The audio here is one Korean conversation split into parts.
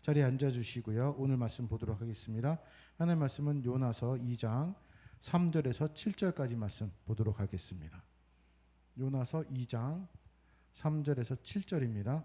자리에 앉아주시고요. 오늘 말씀 보도록 하겠습니다. 하나님의 말씀은 요나서 2장 3절에서 7절까지 말씀 보도록 하겠습니다. 요나서 2장 3절에서 7절입니다.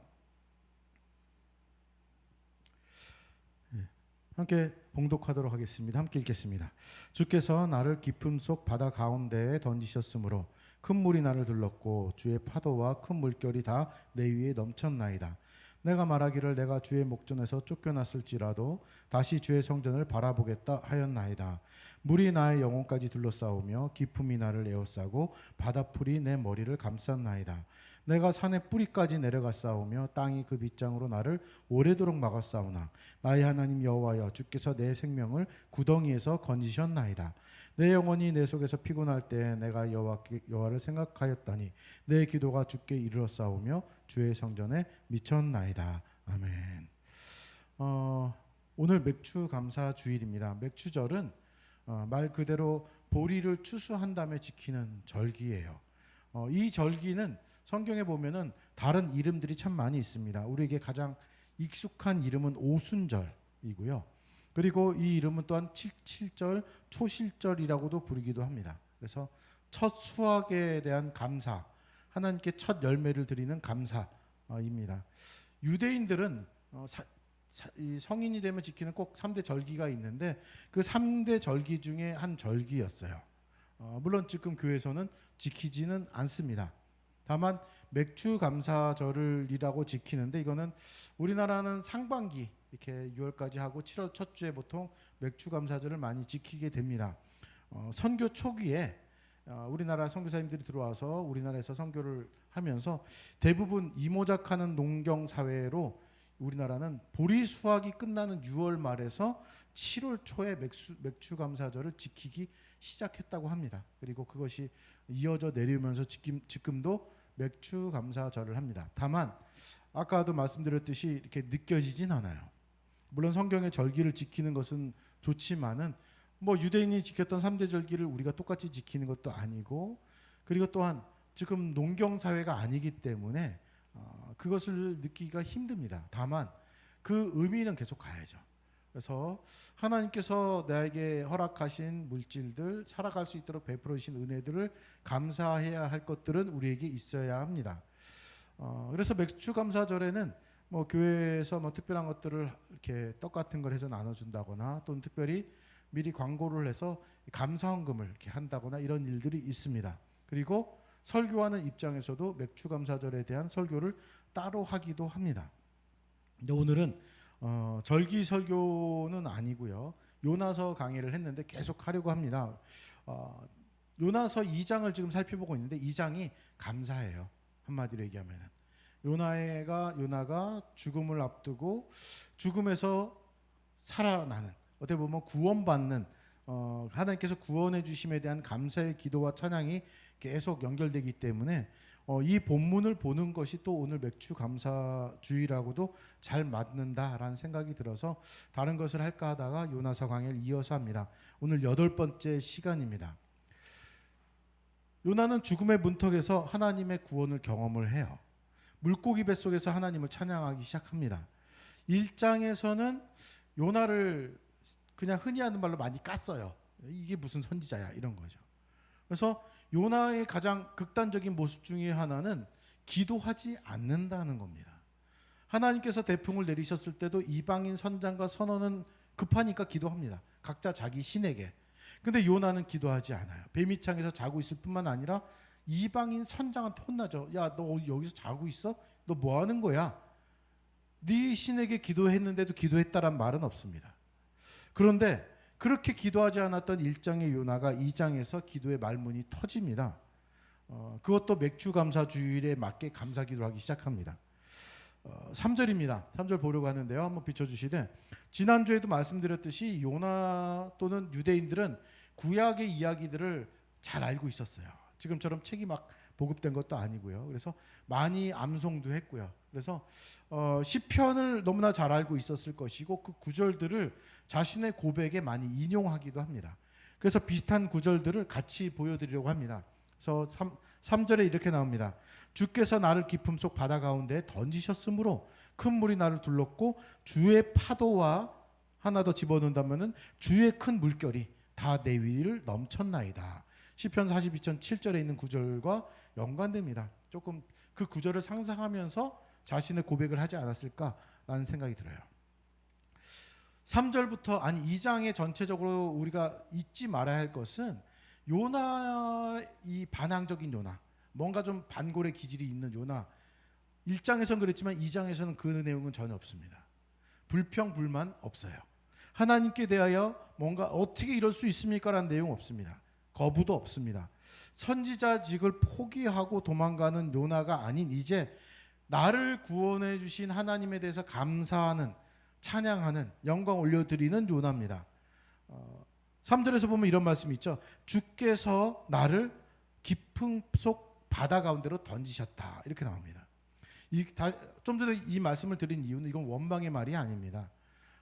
함께 봉독하도록 하겠습니다. 함께 읽겠습니다. 주께서 나를 깊음 속 바다 가운데에 던지셨으므로 큰 물이 나를 둘렀고 주의 파도와 큰 물결이 다 내 위에 넘쳤나이다. 내가 말하기를 내가 주의 목전에서 쫓겨났을지라도 다시 주의 성전을 바라보겠다 하였나이다. 물이 나의 영혼까지 둘러싸우며 깊음이 나를 에워싸고 바다풀이 내 머리를 감쌌나이다. 내가 산의 뿌리까지 내려갔사오며 땅이 그 빗장으로 나를 오래도록 막았사오나 나의 하나님 여호와여 주께서 내 생명을 구덩이에서 건지셨나이다. 내 영혼이 내 속에서 피곤할 때 내가 여호와를 생각하였더니 내 기도가 주께 이르렀사오며 주의 성전에 미쳤나이다. 아멘. 오늘 맥추 감사 주일입니다. 맥추절은 말 그대로 보리를 추수한 다음에 지키는 절기예요. 이 절기는 성경에 보면은 다른 이름들이 참 많이 있습니다. 우리에게 가장 익숙한 이름은 오순절이고요. 그리고 이 이름은 또한 칠칠 초실절이라고도 부르기도 합니다. 그래서 첫 수확에 대한 감사, 하나님께 첫 열매를 드리는 감사입니다. 유대인들은 성인이 되면 지키는 꼭 3대 절기가 있는데 그 3대 절기 중에 한 절기였어요. 물론 지금 교회에서는 지키지는 않습니다. 다만 맥추 감사절이라고 지키는데 이거는 우리나라는 상반기 이렇게 6월까지 하고 7월 첫 주에 보통 맥추 감사절을 많이 지키게 됩니다. 선교 초기에 우리나라 선교사님들이 들어와서 우리나라에서 선교를 하면서 대부분 이모작하는 농경 사회로 우리나라는 보리 수확이 끝나는 6월 말에서 7월 초에 맥추 감사절을 지키기 시작했다고 합니다. 그리고 그것이 이어져 내려오면서 지금도 맥추 감사절을 합니다. 다만 아까도 말씀드렸듯이 이렇게 느껴지진 않아요. 물론 성경의 절기를 지키는 것은 좋지만은 뭐 유대인이 지켰던 3대 절기를 우리가 똑같이 지키는 것도 아니고, 그리고 또한 지금 농경 사회가 아니기 때문에 그것을 느끼기가 힘듭니다. 다만 그 의미는 계속 가야죠. 그래서 하나님께서 나에게 허락하신 물질들, 살아갈 수 있도록 베풀어 주신 은혜들을 감사해야 할 것들은 우리에게 있어야 합니다. 그래서 맥추 감사절에는 뭐 교회에서 뭐 특별한 것들을 이렇게 떡 같은 걸 해서 나눠준다거나 또는 특별히 미리 광고를 해서 감사헌금을 이렇게 한다거나 이런 일들이 있습니다. 그리고 설교하는 입장에서도 맥추 감사절에 대한 설교를 따로 하기도 합니다. 근데 오늘은 절기 설교는 아니고요. 요나서 강의를 했는데 계속 하려고 합니다. 요나서 2장을 지금 살펴보고 있는데 2장이 감사예요. 한마디로 얘기하면 요나가 죽음을 앞두고 죽음에서 살아나는, 어떻게 보면 구원받는, 하나님께서 구원해 주심에 대한 감사의 기도와 찬양이 계속 연결되기 때문에 이 본문을 보는 것이 또 오늘 맥추 감사주의라고도 잘 맞는다라는 생각이 들어서 다른 것을 할까 하다가 요나서 강의를 이어서 합니다. 오늘 8번째 시간입니다. 요나는 죽음의 문턱에서 하나님의 구원을 경험을 해요. 물고기 뱃속에서 하나님을 찬양하기 시작합니다. 1장에서는 요나를 그냥 흔히 하는 말로 많이 깠어요. 이게 무슨 선지자야 이런 거죠. 그래서 요나의 가장 극단적인 모습 중에 하나는 기도하지 않는다는 겁니다. 하나님께서 대풍을 내리셨을 때도 이방인 선장과 선원은 급하니까 기도합니다. 각자 자기 신에게. 근데 요나는 기도하지 않아요. 뱀이창에서 자고 있을 뿐만 아니라 이방인 선장한테 혼나죠. 야, 너 여기서 자고 있어? 너 뭐 하는 거야? 네 신에게 기도했는데도 기도했다란 말은 없습니다. 그런데 그렇게 기도하지 않았던 1장의 요나가 2장에서 기도의 말문이 터집니다. 그것도 맥추 감사 주일에 맞게 감사 기도를 하기 시작합니다. 3절입니다. 3절 보려고 하는데요. 한번 비춰주시되, 지난주에도 말씀드렸듯이 요나 또는 유대인들은 구약의 이야기들을 잘 알고 있었어요. 지금처럼 책이 막 보급된 것도 아니고요. 그래서 많이 암송도 했고요. 그래서 시편을 너무나 잘 알고 있었을 것이고 그 구절들을 자신의 고백에 많이 인용하기도 합니다. 그래서 비슷한 구절들을 같이 보여드리려고 합니다. 그래서 3절에 이렇게 나옵니다. 주께서 나를 깊음 속 바다 가운데 던지셨으므로 큰 물이 나를 둘렀고 주의 파도와 하나 더 집어넣는다면은 주의 큰 물결이 다 내 위를 넘쳤나이다. 시편 42편 7절에 있는 구절과 연관됩니다. 조금 그 구절을 상상하면서 자신의 고백을 하지 않았을까라는 생각이 들어요. 3절부터 아니 2장의 전체적으로 우리가 잊지 말아야 할 것은 요나, 이 반항적인 요나, 뭔가 좀 반골의 기질이 있는 요나, 1장에서는 그랬지만 2장에서는 그 내용은 전혀 없습니다. 불평 불만 없어요. 하나님께 대하여 뭔가 어떻게 이럴 수 있습니까? 라는 내용 없습니다. 거부도 없습니다. 선지자직을 포기하고 도망가는 요나가 아닌 이제 나를 구원해 주신 하나님에 대해서 감사하는, 찬양하는, 영광 올려드리는 요나입니다. 3절에서 보면 이런 말씀이 있죠. 주께서 나를 깊은 속 바다 가운데로 던지셨다. 이렇게 나옵니다. 좀 전에 이 말씀을 드린 이유는 이건 원망의 말이 아닙니다.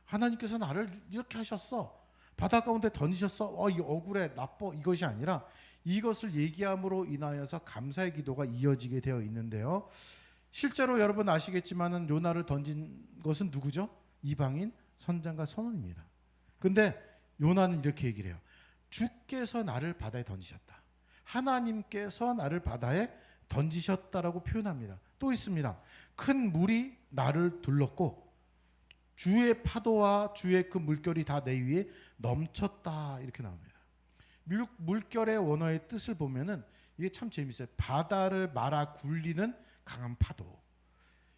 하나님께서 나를 이렇게 하셨어. 바다 가운데 던지셨어. 이거 억울해, 나빠, 이것이 아니라 이것을 얘기함으로 인하여서 감사의 기도가 이어지게 되어 있는데요. 실제로 여러분 아시겠지만은 요나를 던진 것은 누구죠? 이방인 선장과 선원입니다. 근데 요나는 이렇게 얘기를 해요. 주께서 나를 바다에 던지셨다. 하나님께서 나를 바다에 던지셨다라고 표현합니다. 또 있습니다. 큰 물이 나를 둘렀고 주의 파도와 주의 그 물결이 다 내 위에 넘쳤다. 이렇게 나옵니다. 물결의 원어의 뜻을 보면은 이게 참 재밌어요. 바다를 말아 굴리는 강한 파도.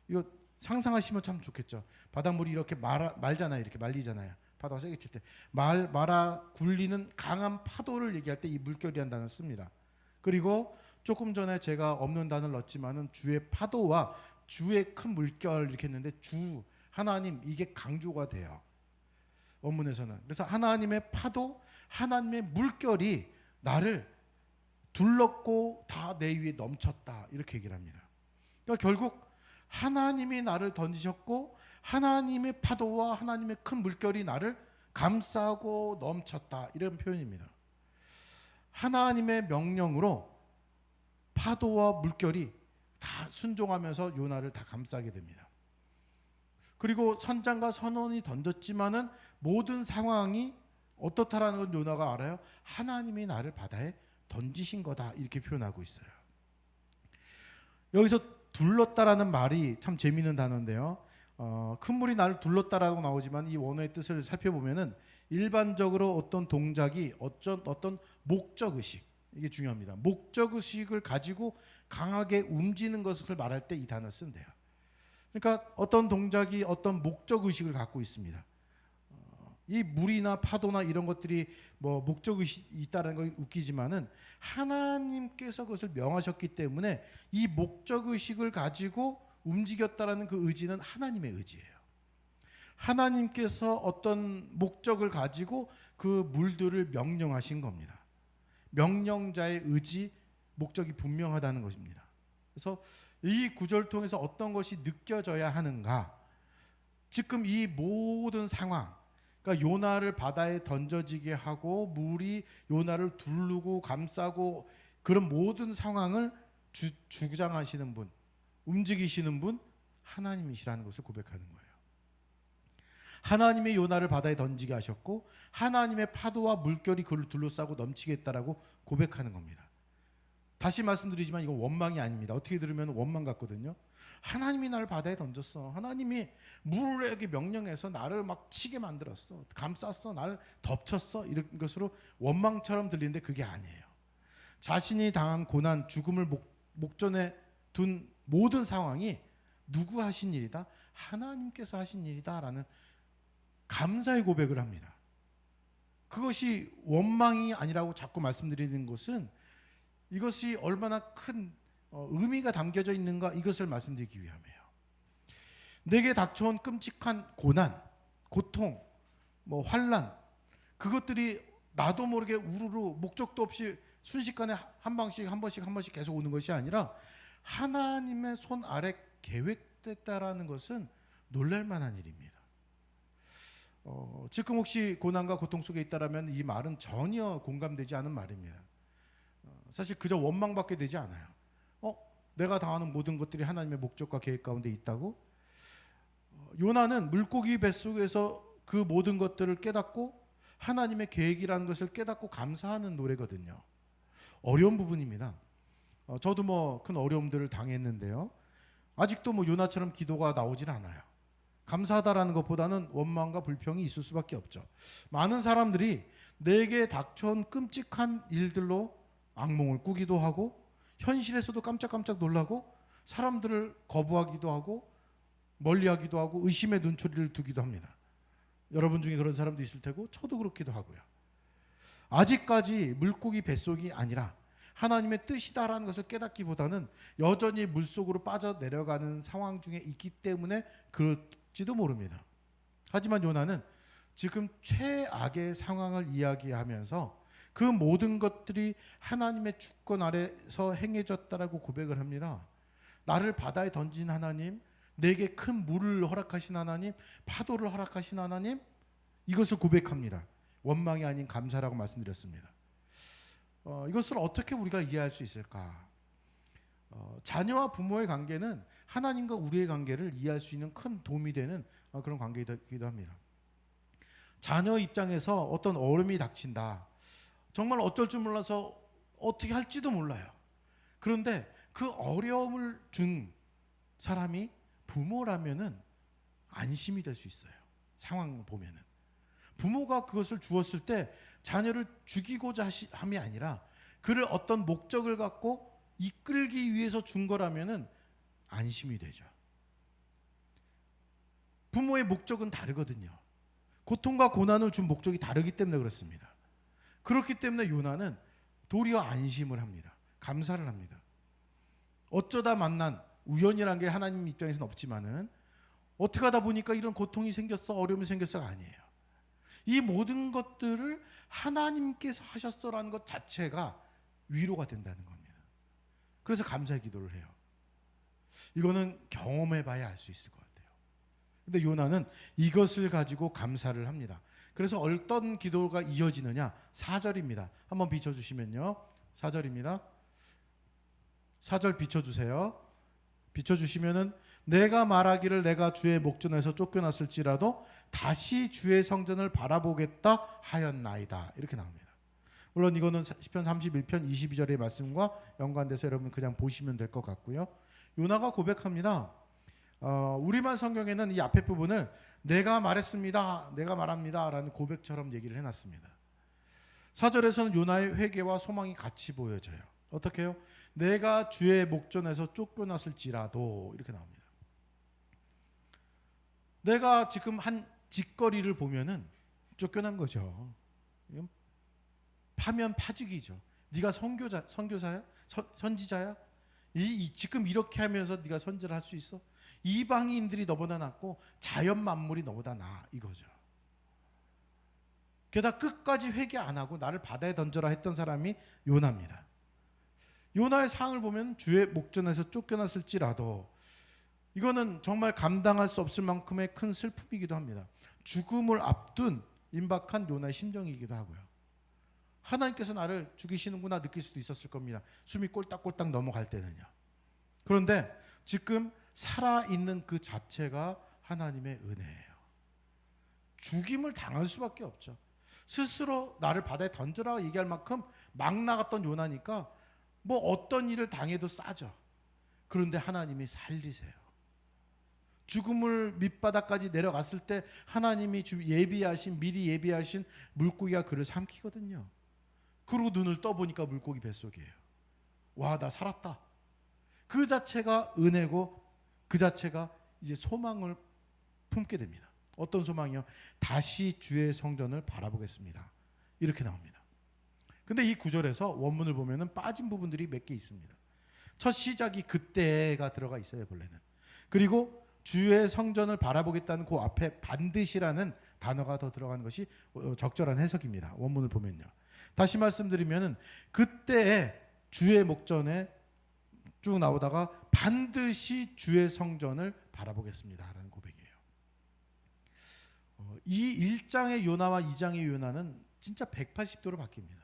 이거 상상하시면 참 좋겠죠. 바닷물이 이렇게 말잖아요. 이렇게 말리잖아요. 파도가 세게 칠 때 말아 굴리는 강한 파도를 얘기할 때 이 물결이라는 단어를 씁니다. 그리고 조금 전에 제가 없는 단어를 넣었지만은 주의 파도와 주의 큰 물결 이렇게 했는데 주 하나님 이게 강조가 돼요. 원문에서는. 그래서 하나님의 파도, 하나님의 물결이 나를 둘렀고 다 내 위에 넘쳤다. 이렇게 얘기를 합니다. 그러니까 결국 하나님이 나를 던지셨고 하나님의 파도와 하나님의 큰 물결이 나를 감싸고 넘쳤다. 이런 표현입니다. 하나님의 명령으로 파도와 물결이 다 순종하면서 요나를 다 감싸게 됩니다. 그리고 선장과 선원이 던졌지만은 모든 상황이 어떻다라는 건 요나가 알아요. 하나님이 나를 바다에 던지신 거다. 이렇게 표현하고 있어요. 여기서 둘렀다라는 말이 참 재미있는 단어인데요. 큰 물이 나를 둘렀다라고 나오지만 이 원어의 뜻을 살펴보면은 일반적으로 어떤 동작이 어떤 목적의식, 이게 중요합니다. 목적의식을 가지고 강하게 움직이는 것을 말할 때 이 단어를 쓴대요. 그러니까 어떤 동작이 어떤 목적의식을 갖고 있습니다. 이 물이나 파도나 이런 것들이 뭐 목적의식이 있다는 건 웃기지만은 하나님께서 그것을 명하셨기 때문에 이 목적의식을 가지고 움직였다라는 그 의지는 하나님의 의지예요. 하나님께서 어떤 목적을 가지고 그 물들을 명령하신 겁니다. 명령자의 의지, 목적이 분명하다는 것입니다. 그래서 이 구절을 통해서 어떤 것이 느껴져야 하는가? 지금 이 모든 상황, 그러니까 요나를 바다에 던져지게 하고 물이 요나를 두르고 감싸고 그런 모든 상황을 주장하시는 분, 움직이시는 분 하나님이시라는 것을 고백하는 거예요. 하나님의 요나를 바다에 던지게 하셨고 하나님의 파도와 물결이 그를 둘러싸고 넘치게 했다라고 고백하는 겁니다. 다시 말씀드리지만 이건 원망이 아닙니다. 어떻게 들으면 원망 같거든요. 하나님이 나를 바다에 던졌어. 하나님이 물에게 명령해서 나를 막 치게 만들었어. 감쌌어. 나를 덮쳤어. 이런 것으로 원망처럼 들리는데 그게 아니에요. 자신이 당한 고난, 죽음을 목전에 둔 모든 상황이 누구 하신 일이다? 하나님께서 하신 일이다라는 감사의 고백을 합니다. 그것이 원망이 아니라고 자꾸 말씀드리는 것은 이것이 얼마나 큰 의미가 담겨져 있는가 이것을 말씀드리기 위함이에요. 내게 닥쳐온 끔찍한 고난, 고통, 환난 그것들이 나도 모르게 우르르 목적도 없이 순식간에 한 번씩 계속 오는 것이 아니라 하나님의 손 아래 계획됐다라는 것은 놀랄만한 일입니다. 지금 혹시 고난과 고통 속에 있다라면 이 말은 전혀 공감되지 않은 말입니다. 사실 그저 원망밖에 되지 않아요. 내가 당하는 모든 것들이 하나님의 목적과 계획 가운데 있다고? 요나는 물고기 뱃속에서 그 모든 것들을 깨닫고 하나님의 계획이라는 것을 깨닫고 감사하는 노래거든요. 어려운 부분입니다. 저도 뭐 큰 어려움들을 당했는데요. 아직도 뭐 요나처럼 기도가 나오질 않아요. 감사하다라는 것보다는 원망과 불평이 있을 수밖에 없죠. 많은 사람들이 내게 닥쳐온 끔찍한 일들로 악몽을 꾸기도 하고 현실에서도 깜짝깜짝 놀라고 사람들을 거부하기도 하고 멀리하기도 하고 의심의 눈초리를 두기도 합니다. 여러분 중에 그런 사람도 있을 테고 저도 그렇기도 하고요. 아직까지 물고기 뱃속이 아니라 하나님의 뜻이다라는 것을 깨닫기보다는 여전히 물속으로 빠져내려가는 상황 중에 있기 때문에 그럴지도 모릅니다. 하지만 요나는 지금 최악의 상황을 이야기하면서 그 모든 것들이 하나님의 주권 아래서 행해졌다라고 고백을 합니다. 나를 바다에 던진 하나님, 내게 큰 물을 허락하신 하나님, 파도를 허락하신 하나님, 이것을 고백합니다. 원망이 아닌 감사라고 말씀드렸습니다. 이것을 어떻게 우리가 이해할 수 있을까? 자녀와 부모의 관계는 하나님과 우리의 관계를 이해할 수 있는 큰 도움이 되는 그런 관계이기도 합니다. 자녀 입장에서 어떤 어려움이 닥친다. 정말 어쩔 줄 몰라서 어떻게 할지도 몰라요. 그런데 그 어려움을 준 사람이 부모라면은 안심이 될 수 있어요. 상황 보면은. 부모가 그것을 주었을 때 자녀를 죽이고자 함이 아니라 그를 어떤 목적을 갖고 이끌기 위해서 준 거라면은 안심이 되죠. 부모의 목적은 다르거든요. 고통과 고난을 준 목적이 다르기 때문에 그렇습니다. 그렇기 때문에 요나는 도리어 안심을 합니다. 감사를 합니다. 어쩌다 만난 우연이란 게 하나님 입장에서는 없지만은 어떻게 하다 보니까 이런 고통이 생겼어, 어려움이 생겼어가 아니에요. 이 모든 것들을 하나님께서 하셨어라는 것 자체가 위로가 된다는 겁니다. 그래서 감사의 기도를 해요. 이거는 경험해 봐야 알 수 있을 것 같아요. 근데 요나는 이것을 가지고 감사를 합니다. 그래서 어떤 기도가 이어지느냐? 4절입니다. 한번 비춰주시면요. 4절입니다. 4절 비춰주세요. 비춰주시면은 내가 말하기를 내가 주의 목전에서 쫓겨났을지라도 다시 주의 성전을 바라보겠다 하였나이다. 이렇게 나옵니다. 물론 이거는 시편 31편 22절의 말씀과 연관돼서 여러분 그냥 보시면 될 것 같고요. 요나가 고백합니다. 우리말 성경에는 이 앞에 부분을 내가 말했습니다, 내가 말합니다 라는 고백처럼 얘기를 해놨습니다. 4절에서는 요나의 회개와 소망이 같이 보여져요. 어떻게 해요? 내가 주의 목전에서 쫓겨났을지라도 이렇게 나옵니다. 내가 지금 한 짓거리를 보면은 쫓겨난 거죠. 파면 파직이죠. 네가 선교사야? 선지자야? 지금 이렇게 하면서 네가 선지를 할 수 있어? 이방인들이 너보다 낫고 자연 만물이 너보다 나아 이거죠. 게다가 끝까지 회개 안 하고 나를 바다에 던져라 했던 사람이 요나입니다. 요나의 상을 보면 주의 목전에서 쫓겨났을지라도 이거는 정말 감당할 수 없을 만큼의 큰 슬픔이기도 합니다. 죽음을 앞둔 임박한 요나의 심정이기도 하고요. 하나님께서 나를 죽이시는구나 느낄 수도 있었을 겁니다. 숨이 꼴딱꼴딱 넘어갈 때는요. 그런데 지금 살아있는 그 자체가 하나님의 은혜예요. 죽임을 당할 수밖에 없죠. 스스로 나를 바다에 던져라 얘기할 만큼 막 나갔던 요나니까 뭐 어떤 일을 당해도 싸죠. 그런데 하나님이 살리세요. 죽음을 밑바닥까지 내려갔을 때 하나님이 미리 예비하신 물고기가 그를 삼키거든요. 그리고 눈을 떠보니까 물고기 뱃속이에요. 와, 나 살았다. 그 자체가 은혜고 그 자체가 이제 소망을 품게 됩니다. 어떤 소망이요? 다시 주의 성전을 바라보겠습니다. 이렇게 나옵니다. 근데 이 구절에서 원문을 보면은 빠진 부분들이 몇 개 있습니다. 첫 시작이 그때가 들어가 있어요, 본래는. 그리고 주의 성전을 바라보겠다는 그 앞에 반드시라는 단어가 더 들어가는 것이 적절한 해석입니다. 원문을 보면요. 다시 말씀드리면은 그때에 주의 목전에 쭉 나오다가 반드시 주의 성전을 바라보겠습니다라는 고백이에요. 이 1장의 요나와 2장의 요나는 진짜 180도로 바뀝니다.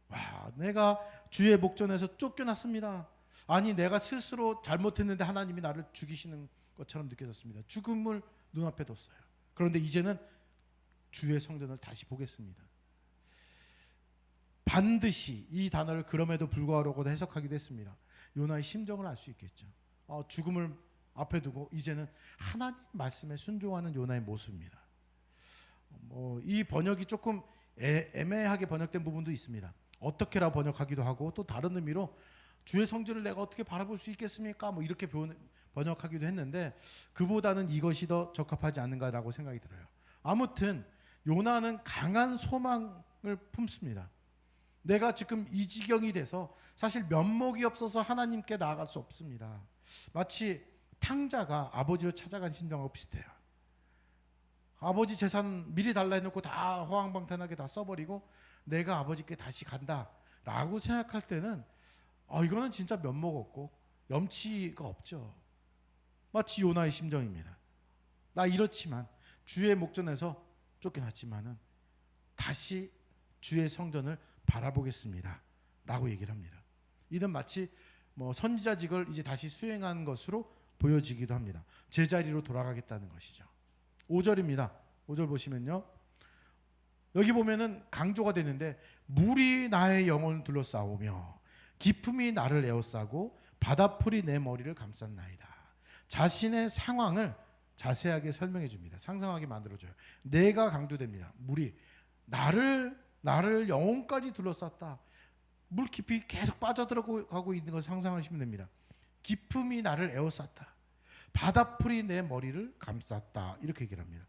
와, 내가 주의 목전에서 쫓겨났습니다. 아니 내가 스스로 잘못했는데 하나님이 나를 죽이시는 것처럼 느껴졌습니다. 죽음을 눈앞에 뒀어요. 그런데 이제는 주의 성전을 다시 보겠습니다. 반드시 이 단어를 그럼에도 불구하고도 해석하기도 했습니다. 요나의 심정을 알 수 있겠죠. 죽음을 앞에 두고 이제는 하나님 말씀에 순종하는 요나의 모습입니다. 이 번역이 조금 애매하게 번역된 부분도 있습니다. 어떻게라 번역하기도 하고 또 다른 의미로 주의 성전을 내가 어떻게 바라볼 수 있겠습니까? 이렇게 번역하기도 했는데 그보다는 이것이 더 적합하지 않는가라고 생각이 들어요. 아무튼 요나는 강한 소망을 품습니다. 내가 지금 이 지경이 돼서 사실 면목이 없어서 하나님께 나아갈 수 없습니다. 마치 탕자가 아버지를 찾아간 심정하고 비슷해요. 아버지 재산 미리 달라 해놓고 다 허황방탕하게 다 써버리고 내가 아버지께 다시 간다라고 생각할 때는 이거는 진짜 면목 없고 염치가 없죠. 마치 요나의 심정입니다. 나 이렇지만 주의 목전에서 쫓겨났지만은 다시 주의 성전을 바라보겠습니다 라고 얘기를 합니다. 이는 마치 선지자직을 이제 다시 수행한 것으로 보여지기도 합니다. 제자리로 돌아가겠다는 것이죠. 5절입니다. 5절 보시면요, 여기 보면은 강조가 되는데 물이 나의 영혼을 둘러싸오며 기품이 나를 에워싸고 바다풀이 내 머리를 감쌌나이다. 자신의 상황을 자세하게 설명해 줍니다. 상상하게 만들어줘요. 내가 강조됩니다. 물이 나를 영혼까지 둘러쌌다. 물 깊이 계속 빠져들어가고 있는 것을 상상하시면 됩니다. 기품이 나를 에워쌌다. 바다풀이 내 머리를 감쌌다. 이렇게 얘기를 합니다.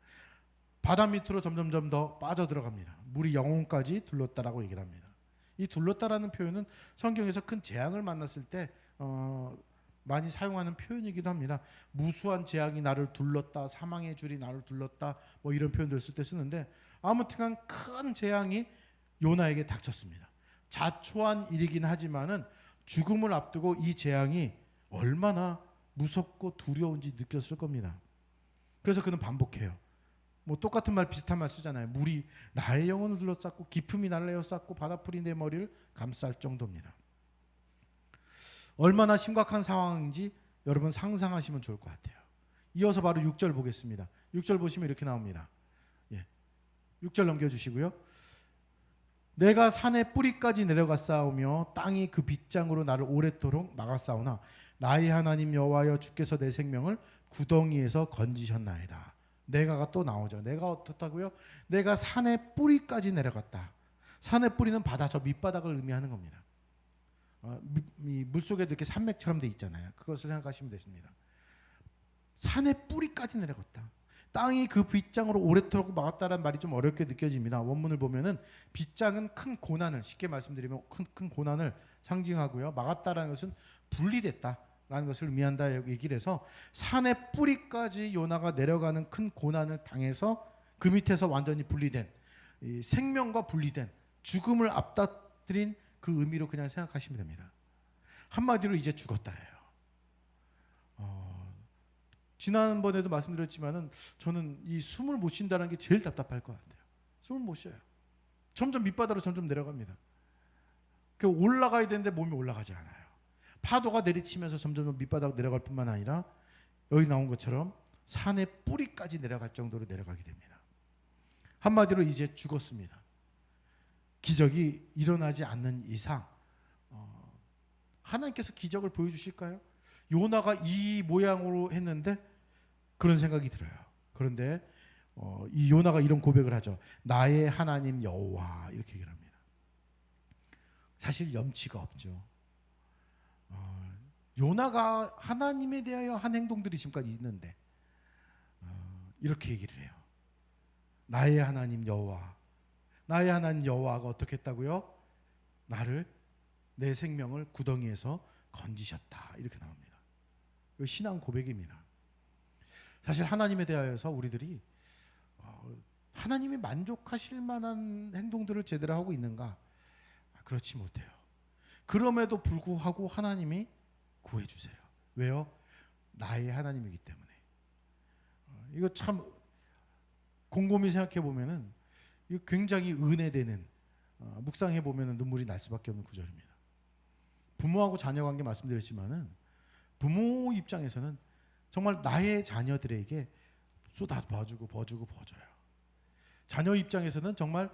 바다 밑으로 점점 더 빠져들어갑니다. 물이 영혼까지 둘렀다라고 얘기를 합니다. 이 둘렀다라는 표현은 성경에서 큰 재앙을 만났을 때 많이 사용하는 표현이기도 합니다. 무수한 재앙이 나를 둘렀다, 사망의 줄이 나를 둘렀다, 이런 표현들 쓸 때 쓰는데 아무튼 큰 재앙이 요나에게 닥쳤습니다. 자초한 일이긴 하지만은 죽음을 앞두고 이 재앙이 얼마나 무섭고 두려운지 느꼈을 겁니다. 그래서 그는 반복해요. 똑같은 말 비슷한 말 쓰잖아요. 물이 나의 영혼을 둘러쌌고 기품이 나를 에워쌌고 바다풀이 내 머리를 감쌀 정도입니다. 얼마나 심각한 상황인지 여러분 상상하시면 좋을 것 같아요. 이어서 바로 6절 보겠습니다. 6절 보시면 이렇게 나옵니다. 6절 넘겨주시고요. 내가 산의 뿌리까지 내려갔사오며 땅이 그 빗장으로 나를 오랫도록 막았사오나 나의 하나님 여호와여 주께서 내 생명을 구덩이에서 건지셨나이다. 내가가 또 나오죠. 내가 어떻다고요? 내가 산의 뿌리까지 내려갔다. 산의 뿌리는 바다, 저 밑바닥을 의미하는 겁니다. 물속에도 이렇게 산맥처럼 돼 있잖아요. 그것을 생각하시면 되십니다. 산의 뿌리까지 내려갔다. 땅이 그 빗장으로 오랫도록 막았다라는 말이 좀 어렵게 느껴집니다. 원문을 보면은 빗장은 큰 고난을, 쉽게 말씀드리면 큰 고난을 상징하고요. 막았다라는 것은 분리됐다라는 것을 의미한다 얘기를 해서 산의 뿌리까지 요나가 내려가는 큰 고난을 당해서 그 밑에서 완전히 분리된, 생명과 분리된 죽음을 앞다뜨린 그 의미로 그냥 생각하시면 됩니다. 한마디로 이제 죽었다예요. 지난번에도 말씀드렸지만은 저는 이 숨을 못 쉰다는 게 제일 답답할 것 같아요. 숨을 못 쉬어요. 점점 밑바닥으로 점점 내려갑니다. 올라가야 되는데 몸이 올라가지 않아요. 파도가 내리치면서 점점 밑바닥으로 내려갈 뿐만 아니라 여기 나온 것처럼 산의 뿌리까지 내려갈 정도로 내려가게 됩니다. 한마디로 이제 죽었습니다. 기적이 일어나지 않는 이상 하나님께서 기적을 보여주실까요? 요나가 이 모양으로 했는데 그런 생각이 들어요. 그런데 이 요나가 이런 고백을 하죠. 나의 하나님 여호와, 이렇게 얘기를 합니다. 사실 염치가 없죠. 요나가 하나님에 대하여 한 행동들이 지금까지 있는데 이렇게 얘기를 해요. 나의 하나님 여호와, 나의 하나님 여호와가 어떻게 했다고요? 나를, 내 생명을 구덩이에서 건지셨다, 이렇게 나옵니다. 이거 신앙 고백입니다. 사실 하나님에 대하여서 우리들이 하나님이 만족하실 만한 행동들을 제대로 하고 있는가? 그렇지 못해요. 그럼에도 불구하고 하나님이 구해주세요. 왜요? 나의 하나님이기 때문에. 이거 참 곰곰이 생각해 보면은 이거 굉장히 은혜되는, 묵상해 보면은 눈물이 날 수밖에 없는 구절입니다. 부모하고 자녀 관계 말씀드렸지만은 부모 입장에서는 정말 나의 자녀들에게 쏟아 부어주고 버줘요. 자녀 입장에서는 정말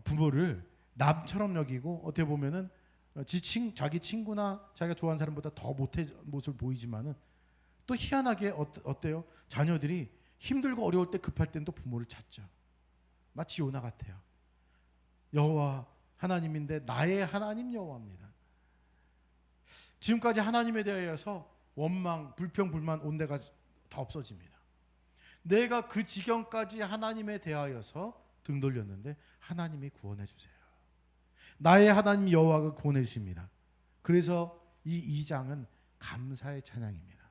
부모를 남처럼 여기고 어떻게 보면은 자기 친구나 자기가 좋아하는 사람보다 더 못해 모습을 보이지만은 또 희한하게 어때요? 자녀들이 힘들고 어려울 때 급할 땐 또 부모를 찾죠. 마치 요나 같아요. 여호와 하나님인데 나의 하나님 여호와입니다. 지금까지 하나님에 대하여서 원망, 불평, 불만 온 데가 다 없어집니다. 내가 그 지경까지 하나님에 대하여서 등 돌렸는데 하나님이 구원해 주세요. 나의 하나님 여호와가 구원해 주십니다. 그래서 이 2장은 감사의 찬양입니다.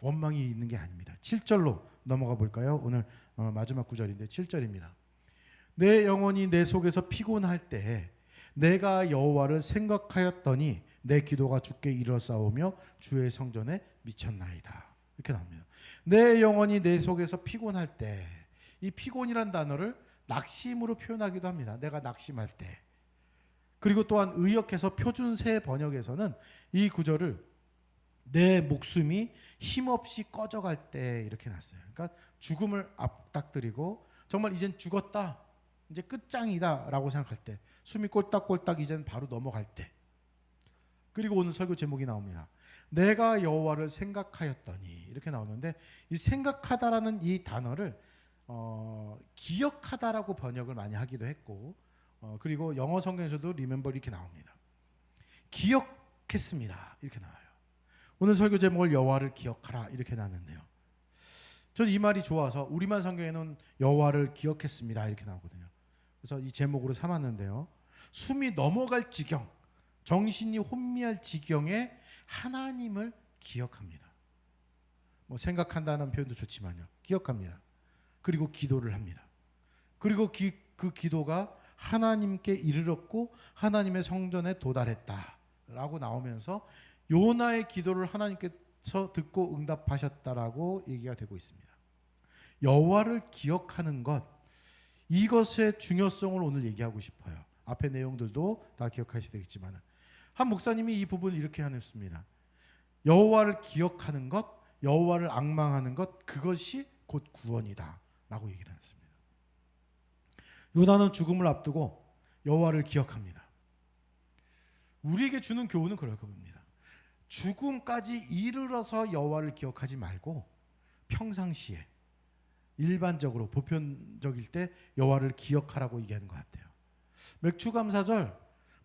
원망이 있는 게 아닙니다. 7절로 넘어가 볼까요? 오늘 마지막 구절인데 7절입니다. 내 영혼이 내 속에서 피곤할 때 내가 여호와를 생각하였더니 내 기도가 주께 이르렀사오며 주의 성전에 미쳤나이다. 이렇게 나옵니다. 내 영혼이 내 속에서 피곤할 때, 이 피곤이란 단어를 낙심으로 표현하기도 합니다. 내가 낙심할 때. 그리고 또한 의역해서 표준세 번역에서는 이 구절을 내 목숨이 힘없이 꺼져갈 때 이렇게 놨어요. 그러니까 죽음을 앞닥뜨리고 정말 이젠 죽었다, 이제 끝장이다 라고 생각할 때, 숨이 꼴딱꼴딱 이젠 바로 넘어갈 때. 그리고 오늘 설교 제목이 나옵니다. 내가 여호와를 생각하였더니 이렇게 나오는데, 이 생각하다라는 이 단어를 기억하다라고 번역을 많이 하기도 했고, 그리고 영어 성경에서도 remember 이렇게 나옵니다. 기억했습니다 이렇게 나와요. 오늘 설교 제목을 여호와를 기억하라 이렇게 나왔는데요, 저는 이 말이 좋아서 우리말 성경에는 여호와를 기억했습니다 이렇게 나오거든요. 그래서 이 제목으로 삼았는데요, 숨이 넘어갈 지경, 정신이 혼미할 지경에 하나님을 기억합니다. 뭐 생각한다는 표현도 좋지만요, 기억합니다. 그리고 기도를 합니다. 그리고 그 기도가 하나님께 이르렀고 하나님의 성전에 도달했다라고 나오면서 요나의 기도를 하나님께서 듣고 응답하셨다라고 얘기가 되고 있습니다. 여호와를 기억하는 것, 이것의 중요성을 오늘 얘기하고 싶어요. 앞에 내용들도 다 기억하셔야 되겠지만, 한 목사님이 이 부분을 이렇게 하셨습니다. 여호와를 기억하는 것, 여호와를 앙망하는 것, 그것이 곧 구원이다 라고 얘기를 했습니다. 요나는 죽음을 앞두고 여호와를 기억합니다. 우리에게 주는 교훈은 그럴 겁니다. 죽음까지 이르러서 여호와를 기억하지 말고 평상시에 일반적으로 보편적일 때 여호와를 기억하라고 얘기하는 것 같아요. 맥추감사절,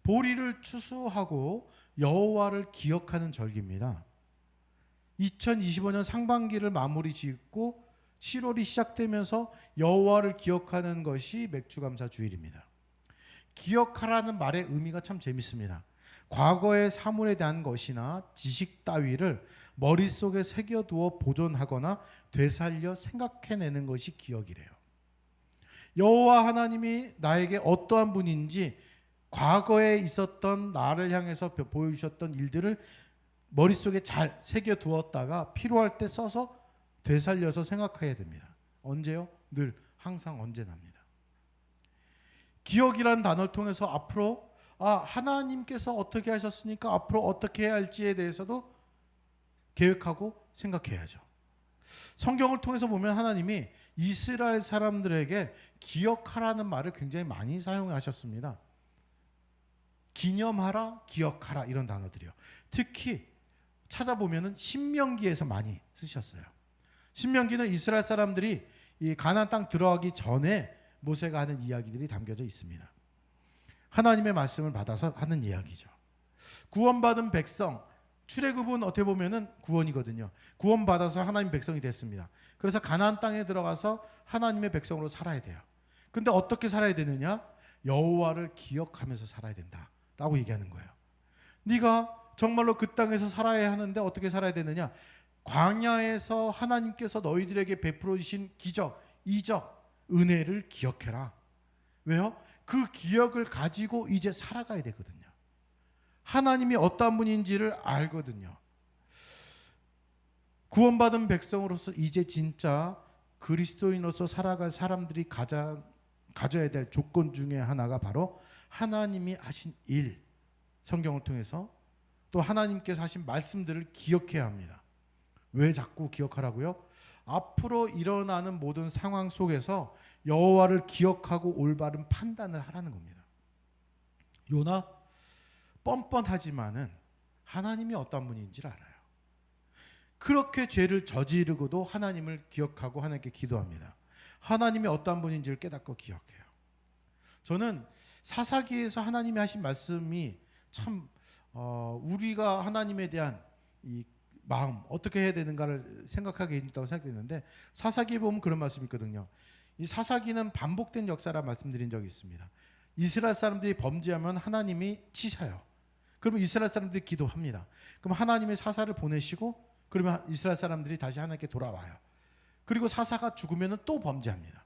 보리를 추수하고 여호와를 기억하는 절기입니다. 2025년 상반기를 마무리 짓고 7월이 시작되면서 여호와를 기억하는 것이 맥추감사 주일입니다. 기억하라는 말의 의미가 참 재밌습니다. 과거의 사물에 대한 것이나 지식 따위를 머릿속에 새겨두어 보존하거나 되살려 생각해내는 것이 기억이래요. 여호와 하나님이 나에게 어떠한 분인지, 과거에 있었던 나를 향해서 보여주셨던 일들을 머릿속에 잘 새겨두었다가 필요할 때 써서 되살려서 생각해야 됩니다. 언제요? 늘, 항상, 언제나입니다. 기억이란 단어를 통해서 앞으로 하나님께서 어떻게 하셨으니까 앞으로 어떻게 해야 할지에 대해서도 계획하고 생각해야죠. 성경을 통해서 보면 하나님이 이스라엘 사람들에게 기억하라는 말을 굉장히 많이 사용하셨습니다. 기념하라, 기억하라, 이런 단어들이요. 특히 찾아보면은 신명기에서 많이 쓰셨어요. 신명기는 이스라엘 사람들이 이 가나안 땅 들어가기 전에 모세가 하는 이야기들이 담겨져 있습니다. 하나님의 말씀을 받아서 하는 이야기죠. 구원받은 백성, 출애굽은 어떻게 보면은 구원이거든요. 구원받아서 하나님 백성이 됐습니다. 그래서 가나안 땅에 들어가서 하나님의 백성으로 살아야 돼요. 근데 어떻게 살아야 되느냐? 여호와를 기억하면서 살아야 된다라고 얘기하는 거예요. 네가 정말로 그 땅에서 살아야 하는데 어떻게 살아야 되느냐? 광야에서 하나님께서 너희들에게 베풀어 주신 기적, 이적, 은혜를 기억해라. 왜요? 그 기억을 가지고 이제 살아가야 되거든요. 하나님이 어떤 분인지를 알거든요. 구원받은 백성으로서 이제 진짜 그리스도인으로서 살아갈 사람들이 가져야 될 조건 중에 하나가 바로 하나님이 하신 일, 성경을 통해서 또 하나님께서 하신 말씀들을 기억해야 합니다. 왜 자꾸 기억하라고요? 앞으로 일어나는 모든 상황 속에서 여호와를 기억하고 올바른 판단을 하라는 겁니다. 요나 뻔뻔하지만은 하나님이 어떤 분인지를 알아요. 그렇게 죄를 저지르고도 하나님을 기억하고 하나님께 기도합니다. 하나님이 어떤 분인지를 깨닫고 기억해요. 저는 사사기에서 하나님이 하신 말씀이 참 우리가 하나님에 대한 이 마음 어떻게 해야 되는가를 생각하게 했다고 생각했는데, 사사기에 보면 그런 말씀이 있거든요. 이 사사기는 반복된 역사라 말씀드린 적이 있습니다. 이스라엘 사람들이 범죄하면 하나님이 치셔요. 그러면 이스라엘 사람들이 기도합니다. 그럼 하나님이 사사를 보내시고 그러면 이스라엘 사람들이 다시 하나님께 돌아와요. 그리고 사사가 죽으면 또 범죄합니다.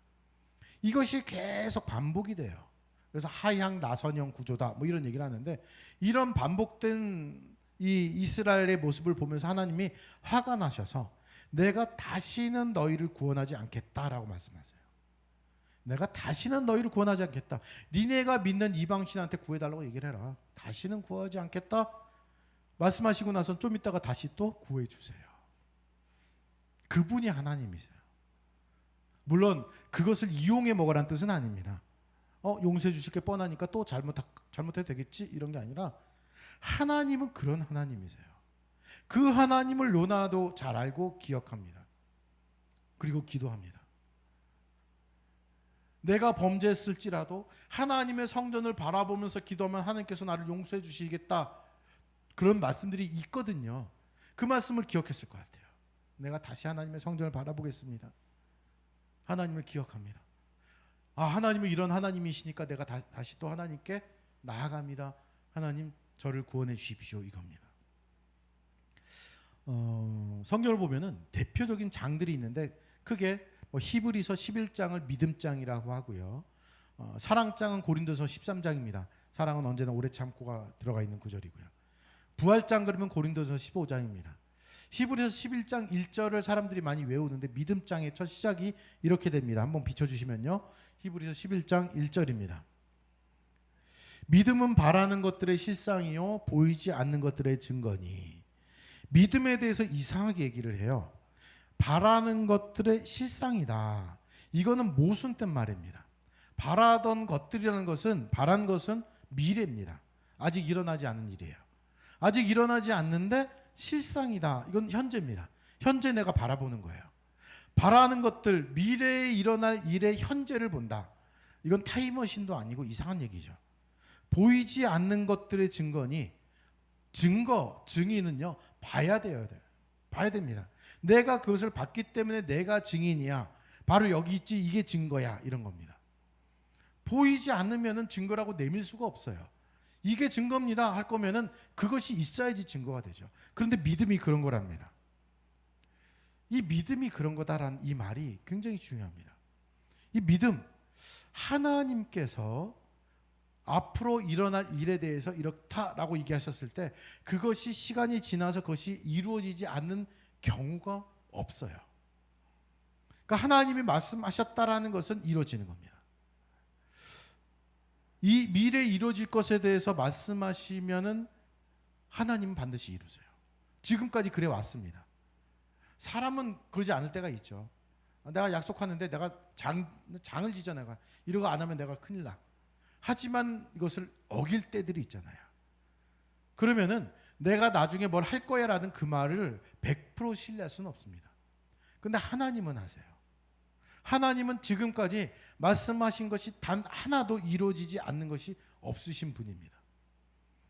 이것이 계속 반복이 돼요. 그래서 하향 나선형 구조다 뭐 이런 얘기를 하는데, 이런 반복된 이 이스라엘의 모습을 보면서 하나님이 화가 나셔서 내가 다시는 너희를 구원하지 않겠다라고 말씀하세요. 내가 다시는 너희를 구원하지 않겠다. 니네가 믿는 이방신한테 구해달라고 얘기를 해라. 다시는 구하지 않겠다 말씀하시고 나서 좀 있다가 다시 또 구해 주세요. 그분이 하나님이세요. 물론 그것을 이용해 먹으라는 뜻은 아닙니다. 용서해 주실 게 뻔하니까 또 잘못해도 되겠지 이런 게 아니라, 하나님은 그런 하나님이세요. 그 하나님을 요나도 잘 알고 기억합니다. 그리고 기도합니다. 내가 범죄했을지라도 하나님의 성전을 바라보면서 기도하면 하나님께서 나를 용서해 주시겠다, 그런 말씀들이 있거든요. 그 말씀을 기억했을 것 같아요. 내가 다시 하나님의 성전을 바라보겠습니다. 하나님을 기억합니다. 하나님은 이런 하나님이시니까 내가 다시 또 하나님께 나아갑니다. 하나님 저를 구원해 주십시오, 이겁니다. 성경을 보면은 대표적인 장들이 있는데, 크게 히브리서 11장을 믿음장이라고 하고요. 사랑장은 고린도서 13장입니다. 사랑은 언제나 오래 참고가 들어가 있는 구절이고요. 부활장 그러면 고린도서 15장입니다. 히브리서 11장 1절을 사람들이 많이 외우는데, 믿음장의 첫 시작이 이렇게 됩니다. 한번 비춰주시면요. 히브리서 11장 1절입니다. 믿음은 바라는 것들의 실상이요 보이지 않는 것들의 증거니. 믿음에 대해서 이상하게 얘기를 해요. 바라는 것들의 실상이다. 이거는 모순된 말입니다. 바라던 것들이라는 것은, 바란 것은 미래입니다. 아직 일어나지 않은 일이에요. 아직 일어나지 않는데 실상이다. 이건 현재입니다. 현재 내가 바라보는 거예요. 바라는 것들, 미래에 일어날 일의 현재를 본다. 이건 타임머신도 아니고 이상한 얘기죠. 보이지 않는 것들의 증거니, 증인은요 봐야 됩니다. 내가 그것을 봤기 때문에 내가 증인이야. 바로 여기 있지, 이게 증거야, 이런 겁니다. 보이지 않으면은 증거라고 내밀 수가 없어요. 이게 증거입니다 할 거면은 그것이 있어야지 증거가 되죠. 그런데 믿음이 그런 거랍니다. 이 믿음이 그런 거다라는 이 말이 굉장히 중요합니다. 이 믿음, 하나님께서 앞으로 일어날 일에 대해서 이렇다라고 얘기하셨을 때 그것이 시간이 지나서 그것이 이루어지지 않는 경우가 없어요. 그러니까 하나님이 말씀하셨다라는 것은 이루어지는 겁니다. 이 미래에 이루어질 것에 대해서 말씀하시면은 하나님은 반드시 이루세요. 지금까지 그래 왔습니다. 사람은 그러지 않을 때가 있죠. 내가 약속하는데 내가 장을 지져, 내가 이러고 안 하면 내가 큰일 나. 하지만 이것을 어길 때들이 있잖아요. 그러면은 내가 나중에 뭘 할 거야 라는 그 말을 100% 신뢰할 수는 없습니다. 근데 하나님은 하세요. 하나님은 지금까지 말씀하신 것이 단 하나도 이루어지지 않는 것이 없으신 분입니다.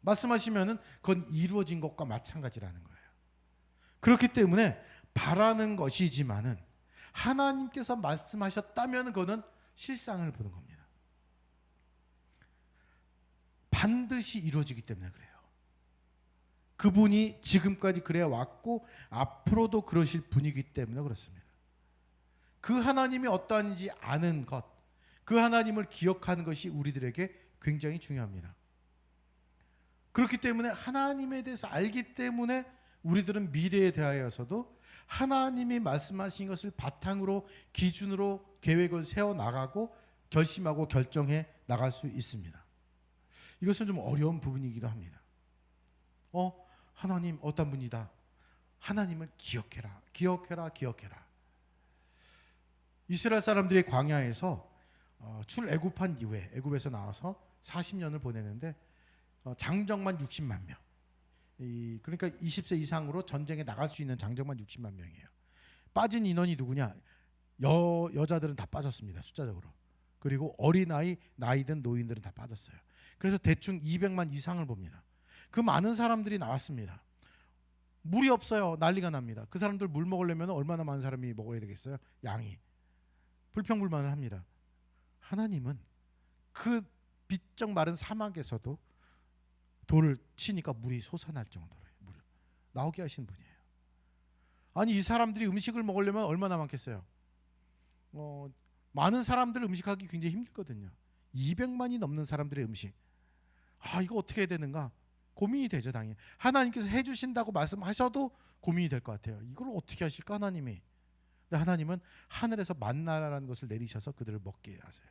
말씀하시면은 그건 이루어진 것과 마찬가지라는 거예요. 그렇기 때문에 바라는 것이지만은 하나님께서 말씀하셨다면 그거는 실상을 보는 겁니다. 반드시 이루어지기 때문에 그래요. 그분이 지금까지 그래 왔고 앞으로도 그러실 분이기 때문에 그렇습니다. 그 하나님이 어떠한지 아는 것, 그 하나님을 기억하는 것이 우리들에게 굉장히 중요합니다. 그렇기 때문에 하나님에 대해서 알기 때문에 우리들은 미래에 대하여서도 하나님이 말씀하신 것을 바탕으로, 기준으로 계획을 세워나가고 결심하고 결정해 나갈 수 있습니다. 이것은 좀 어려운 부분이기도 합니다. 하나님 어떤 분이다. 하나님을 기억해라, 기억해라, 기억해라. 이스라엘 사람들이 광야에서 출애굽한 이후에 애굽에서 나와서 40년을 보내는데 장정만 60만 명. 그러니까 20세 이상으로 전쟁에 나갈 수 있는 장정만 60만 명이에요. 빠진 인원이 누구냐? 여자들은 다 빠졌습니다, 숫자적으로. 그리고 어린아이, 나이든 노인들은 다 빠졌어요. 그래서 대충 200만 이상을 봅니다. 그 많은 사람들이 나왔습니다. 물이 없어요. 난리가 납니다. 그 사람들 물 먹으려면 얼마나 많은 사람이 먹어야 되겠어요? 양이. 불평불만을 합니다. 하나님은 그 비쩍 마른 사막에서도 돌을 치니까 물이 솟아날 정도로 물을 나오게 하신 분이에요. 아니, 이 사람들이 음식을 먹으려면 얼마나 많겠어요? 많은 사람들 음식하기 굉장히 힘들거든요. 200만이 넘는 사람들의 음식. 이거 어떻게 해야 되는가? 고민이 되죠, 당연히. 하나님께서 해주신다고 말씀하셔도 고민이 될 것 같아요. 이걸 어떻게 하실까, 하나님이? 근데 하나님은 하늘에서 만나라는 것을 내리셔서 그들을 먹게 하세요.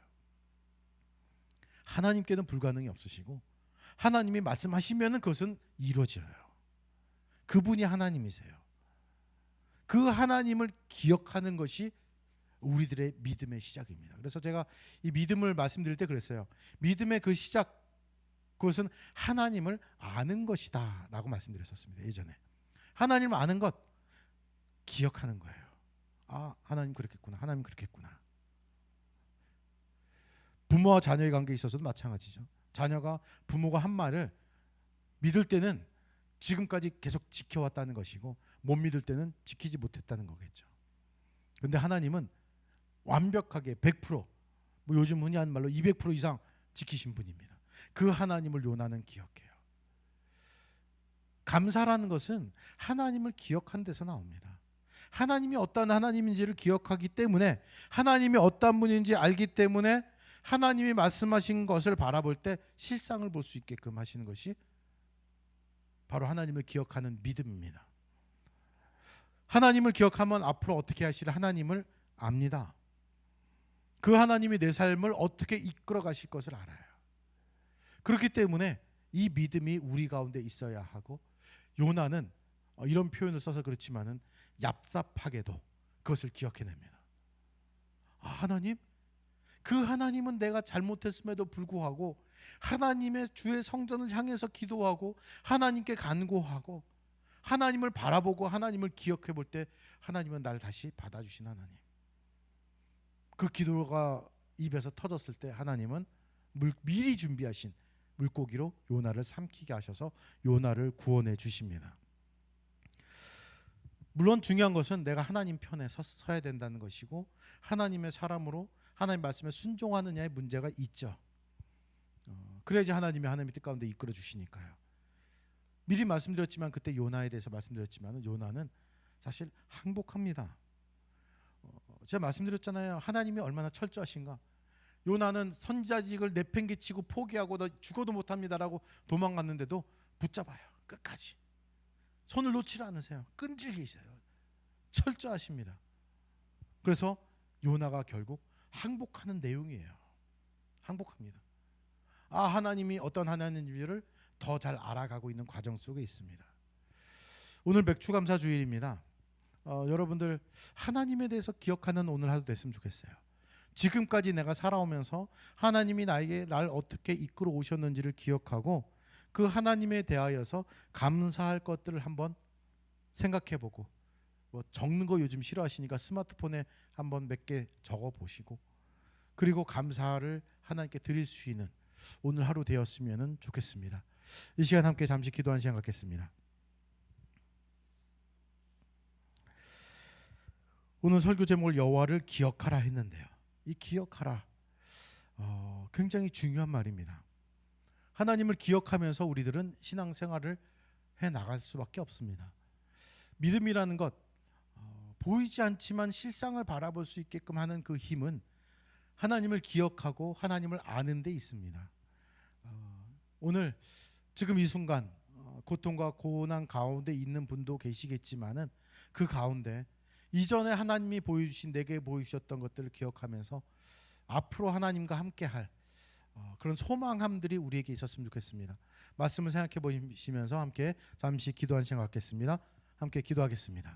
하나님께는 불가능이 없으시고 하나님이 말씀하시면 그것은 이루어져요. 그분이 하나님이세요. 그 하나님을 기억하는 것이 우리들의 믿음의 시작입니다. 그래서 제가 이 믿음을 말씀드릴 때 그랬어요. 믿음의 그 시작, 그것은 하나님을 아는 것이다 라고 말씀드렸었습니다, 예전에. 하나님을 아는 것, 기억하는 거예요. 하나님 그렇겠구나, 하나님 그렇겠구나. 부모와 자녀의 관계에 있어서도 마찬가지죠. 자녀가 부모가 한 말을 믿을 때는 지금까지 계속 지켜왔다는 것이고 못 믿을 때는 지키지 못했다는 거겠죠. 그런데 하나님은 완벽하게 100%, 요즘 흔히 하는 말로 200% 이상 지키신 분입니다. 그 하나님을 요나는 기억해요. 감사라는 것은 하나님을 기억한 데서 나옵니다. 하나님이 어떤 하나님인지를 기억하기 때문에, 하나님이 어떤 분인지 알기 때문에 하나님이 말씀하신 것을 바라볼 때 실상을 볼 수 있게끔 하시는 것이 바로 하나님을 기억하는 믿음입니다. 하나님을 기억하면 앞으로 어떻게 하실 하나님을 압니다. 그 하나님이 내 삶을 어떻게 이끌어 가실 것을 알아요. 그렇기 때문에 이 믿음이 우리 가운데 있어야 하고, 요나는 이런 표현을 써서 그렇지만은 얍삽하게도 그것을 기억해냅니다. 하나님, 그 하나님은 내가 잘못했음에도 불구하고 하나님의 주의 성전을 향해서 기도하고 하나님께 간구하고 하나님을 바라보고 하나님을 기억해 볼 때 하나님은 나를 다시 받아주신 하나님. 그 기도가 입에서 터졌을 때 하나님은 미리 준비하신 물고기로 요나를 삼키게 하셔서 요나를 구원해 주십니다. 물론 중요한 것은 내가 하나님 편에 서야 된다는 것이고, 하나님의 사람으로 하나님 말씀에 순종하느냐의 문제가 있죠. 그래야지 하나님의 뜻 가운데 이끌어 주시니까요. 미리 말씀드렸지만, 그때 요나에 대해서 말씀드렸지만 요나는 사실 항복합니다. 제가 말씀드렸잖아요. 하나님이 얼마나 철저하신가. 요나는 선지자직을 내팽개치고 포기하고 너 죽어도 못합니다라고 도망갔는데도 붙잡아요. 끝까지. 손을 놓지 않으세요. 끈질기세요. 철저하십니다. 그래서 요나가 결국 항복하는 내용이에요. 항복합니다. 하나님이 어떤 하나님인지를 더 잘 알아가고 있는 과정 속에 있습니다. 오늘 맥주감사 주일입니다. 여러분들 하나님에 대해서 기억하는 오늘 하루 됐으면 좋겠어요. 지금까지 내가 살아오면서 하나님이 날 어떻게 이끌어 오셨는지를 기억하고 그 하나님에 대하여서 감사할 것들을 한번 생각해보고, 적는 거 요즘 싫어하시니까 스마트폰에 한번 몇 개 적어보시고, 그리고 감사를 하나님께 드릴 수 있는 오늘 하루 되었으면 좋겠습니다. 이 시간 함께 잠시 기도한 시간 갖겠습니다. 오늘 설교 제목을 여호와를 기억하라 했는데요, 이 기억하라 굉장히 중요한 말입니다. 하나님을 기억하면서 우리들은 신앙생활을 해나갈 수밖에 없습니다. 믿음이라는 것, 보이지 않지만 실상을 바라볼 수 있게끔 하는 그 힘은 하나님을 기억하고 하나님을 아는 데 있습니다. 오늘 지금 이 순간 고통과 고난 가운데 있는 분도 계시겠지만은 그 가운데 이전에 하나님이 보여주신, 내게 보여주셨던 것들을 기억하면서 앞으로 하나님과 함께할 그런 소망함들이 우리에게 있었으면 좋겠습니다. 말씀을 생각해 보시면서 함께 잠시 기도한 시간 갖겠습니다. 함께 기도하겠습니다.